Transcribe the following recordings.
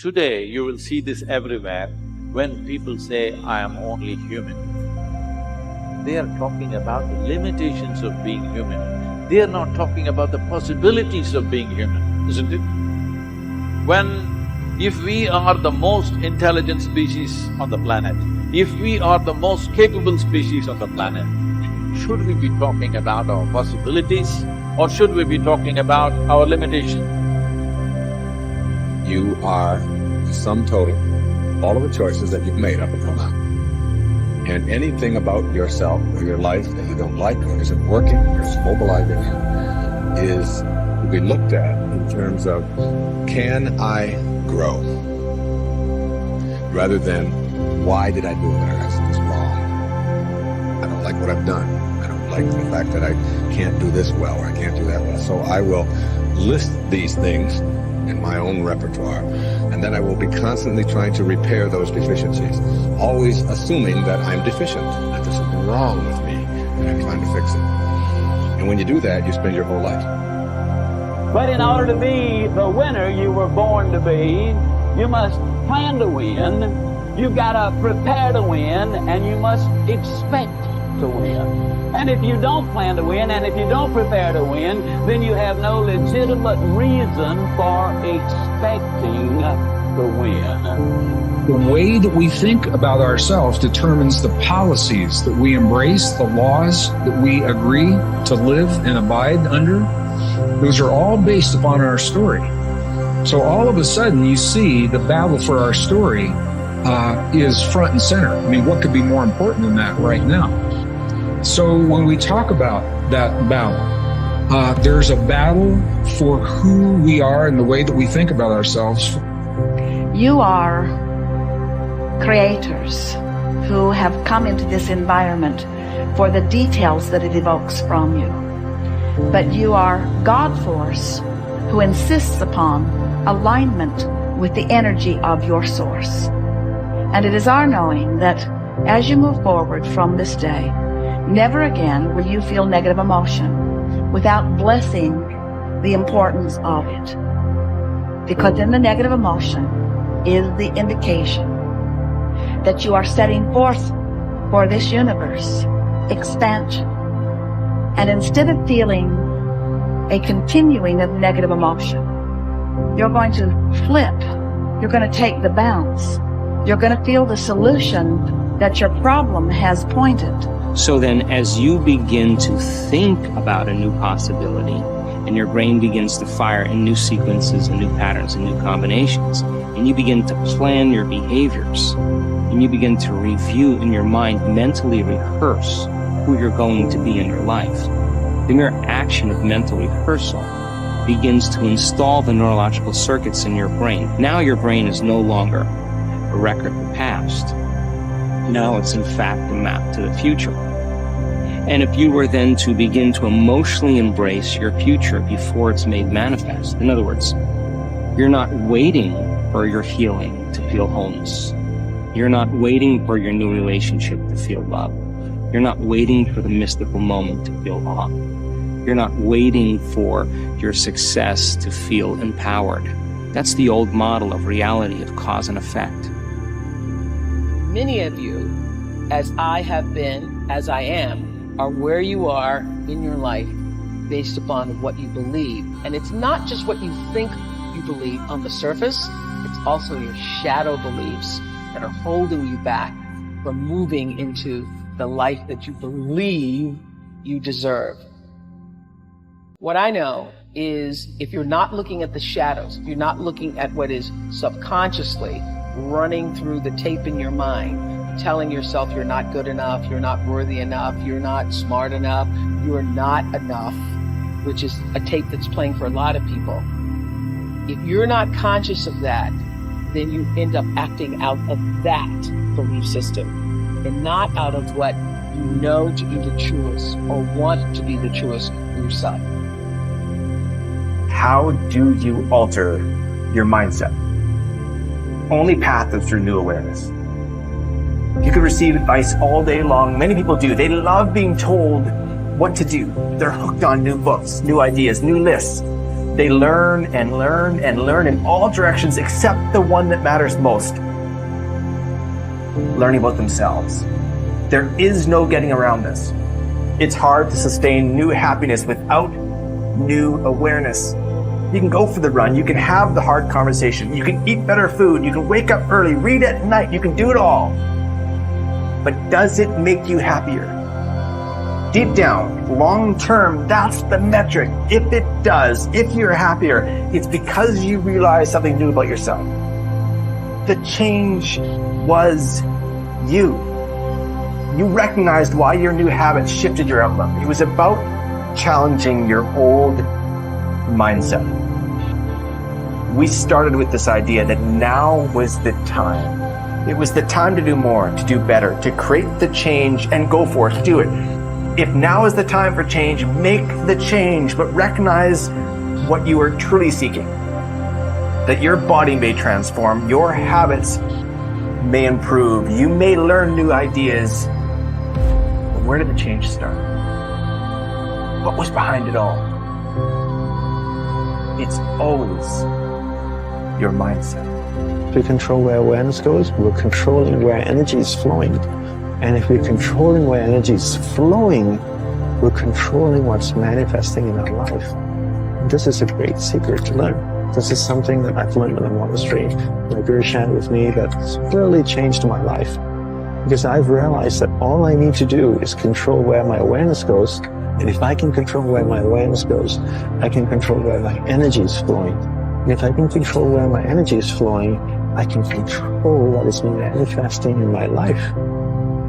Today, you will see this everywhere. When people say, I am only human, they are talking about the limitations of being human. They are not talking about the possibilities of being human, isn't it? If we are the most intelligent species on the planet, if we are the most capable species on the planet, should we be talking about our possibilities or should we be talking about our limitations? You are the sum total of all of the choices that you've made up until now. And anything about yourself or your life that you don't like or isn't working or is mobilizing you is to be looked at in terms of, can I grow? Rather than, why did I do it, or is this wrong? I don't like what I've done. I don't like the fact that I can't do this well or I can't do that well. So I will list these things in my own repertoire, and then I will be constantly trying to repair those deficiencies, always assuming that I'm deficient, that there's something wrong with me, and I'm trying to fix it. And when you do that, you spend your whole life. But in order to be the winner you were born to be, you must plan to win, you've got to prepare to win, and you must expect to win. And if you don't plan to win, and if you don't prepare to win, then you have no legitimate reason for expecting to win. The way that we think about ourselves determines the policies that we embrace, the laws that we agree to live and abide under. Those are all based upon our story. So all of a sudden you see the battle for our story is front and center. I mean, what could be more important than that right now? So when we talk about that battle, there's a battle for who we are and the way that we think about ourselves. You are creators who have come into this environment for the details that it evokes from you. But you are God force who insists upon alignment with the energy of your source. And it is our knowing that as you move forward from this day, never again will you feel negative emotion without blessing the importance of it. Because in the negative emotion is the indication that you are setting forth for this universe expansion. And instead of feeling a continuing of negative emotion, you're going to flip. You're going to take the bounce. You're going to feel the solution that your problem has pointed. So then as you begin to think about a new possibility and your brain begins to fire in new sequences and new patterns and new combinations, and you begin to plan your behaviors, and you begin to review in your mind, mentally rehearse who you're going to be in your life, the mere action of mental rehearsal begins to install the neurological circuits in your brain. Now your brain is no longer a record of the past. Now it's in fact a map to the future. And if you were then to begin to emotionally embrace your future before it's made manifest, in other words, you're not waiting for your healing to feel wholeness. You're not waiting for your new relationship to feel love. You're not waiting for the mystical moment to feel awe. You're not waiting for your success to feel empowered. That's the old model of reality of cause and effect. Many of you, as I have been, as I am, are where you are in your life based upon what you believe. And it's not just what you think you believe on the surface, it's also your shadow beliefs that are holding you back from moving into the life that you believe you deserve. What I know is if you're not looking at the shadows, if you're not looking at what is subconsciously running through the tape in your mind, telling yourself you're not good enough, you're not worthy enough, you're not smart enough, you're not enough, which is a tape that's playing for a lot of people. If you're not conscious of that, then you end up acting out of that belief system and not out of what you know to be the truest or want to be the truest for yourself. How do you alter your mindset? Only path is through new awareness. You could receive advice all day long. Many people do. They love being told what to do. They're hooked on new books, new ideas, new lists. They learn and learn and learn in all directions except the one that matters most. Learning about themselves. There is no getting around this. It's hard to sustain new happiness without new awareness. You can go for the run, you can have the hard conversation, you can eat better food, you can wake up early, read at night, you can do it all. But does it make you happier? Deep down, long term, that's the metric. If it does, if you're happier, it's because you realize something new about yourself. The change was you. You recognized why your new habits shifted your outlook. It was about challenging your old mindset. We started with this idea that now was the time. It was the time to do more, to do better, to create the change and go for it, to do it. If now is the time for change, make the change, but recognize what you are truly seeking. That your body may transform, your habits may improve, you may learn new ideas. But where did the change start? What was behind it all? It's always your mindset. If we control where awareness goes, we're controlling where energy is flowing. And if we're controlling where energy is flowing, we're controlling what's manifesting in our life. And this is a great secret to learn. This is something that I've learned in the monastery. My Guru shared with me that's really changed my life. Because I've realized that all I need to do is control where my awareness goes. And if I can control where my awareness goes, I can control where my energy is flowing. And if I can control where my energy is flowing, I can control what is manifesting in my life.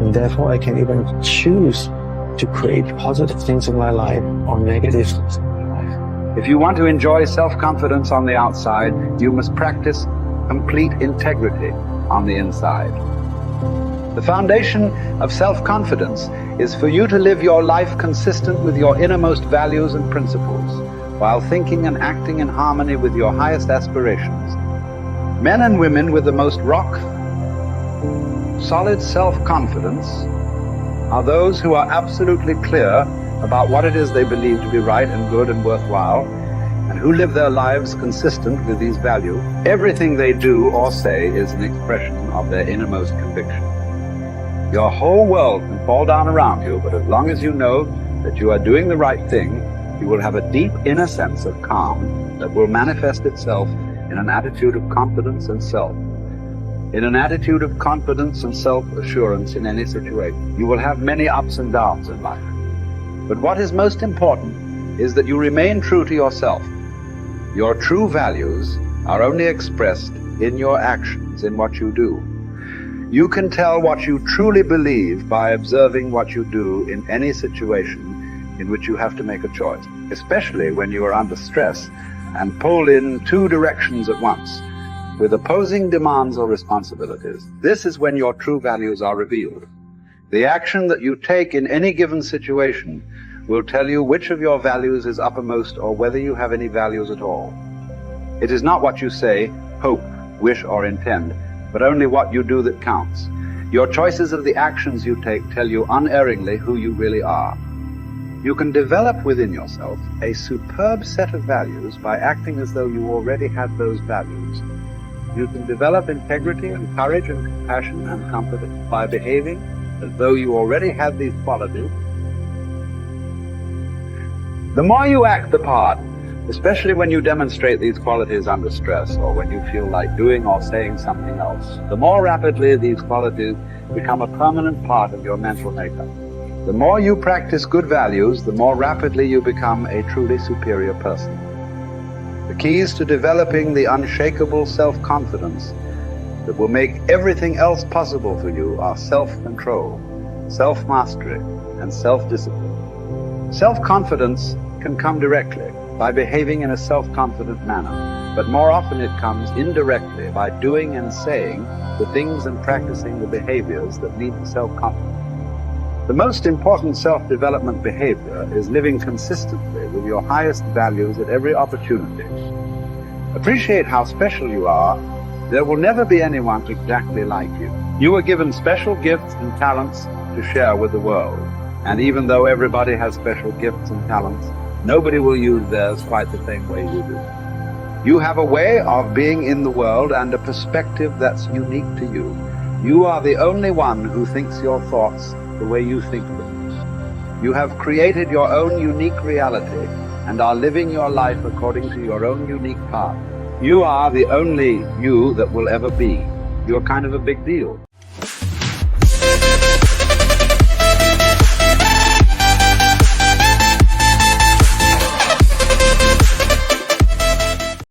And therefore I can even choose to create positive things in my life or negative things in my life. If you want to enjoy self-confidence on the outside, you must practice complete integrity on the inside. The foundation of self-confidence is for you to live your life consistent with your innermost values and principles, while thinking and acting in harmony with your highest aspirations. Men and women with the most solid self-confidence are those who are absolutely clear about what it is they believe to be right and good and worthwhile, and who live their lives consistent with these values. Everything they do or say is an expression of their innermost conviction. Your whole world can fall down around you, but as long as you know that you are doing the right thing, you will have a deep inner sense of calm that will manifest itself in an attitude of confidence and self. In an attitude of confidence and self-assurance in any situation. You will have many ups and downs in life. But what is most important is that you remain true to yourself. Your true values are only expressed in your actions, in what you do. You can tell what you truly believe by observing what you do in any situation in which you have to make a choice, especially when you are under stress and pulled in two directions at once, with opposing demands or responsibilities. This is when your true values are revealed. The action that you take in any given situation will tell you which of your values is uppermost or whether you have any values at all. It is not what you say, hope, wish, or intend, but only what you do that counts. Your choices of the actions you take tell you unerringly who you really are. You can develop within yourself a superb set of values by acting as though you already had those values. You can develop integrity and courage and compassion and confidence by behaving as though you already had these qualities. The more you act the part, especially when you demonstrate these qualities under stress or when you feel like doing or saying something else, the more rapidly these qualities become a permanent part of your mental makeup. The more you practice good values, the more rapidly you become a truly superior person. The keys to developing the unshakable self-confidence that will make everything else possible for you are self-control, self-mastery, and self-discipline. Self-confidence can come directly by behaving in a self-confident manner, but more often it comes indirectly by doing and saying the things and practicing the behaviors that lead to self-confidence. The most important self-development behavior is living consistently with your highest values at every opportunity. Appreciate how special you are. There will never be anyone exactly like you. You are given special gifts and talents to share with the world. And even though everybody has special gifts and talents, Nobody will use theirs quite the same way you do. You have a way of being in the world and a perspective that's unique to you. You are the only one who thinks your thoughts the way you think them. You have created your own unique reality and are living your life according to your own unique path. You are the only you that will ever be. You're kind of a big deal.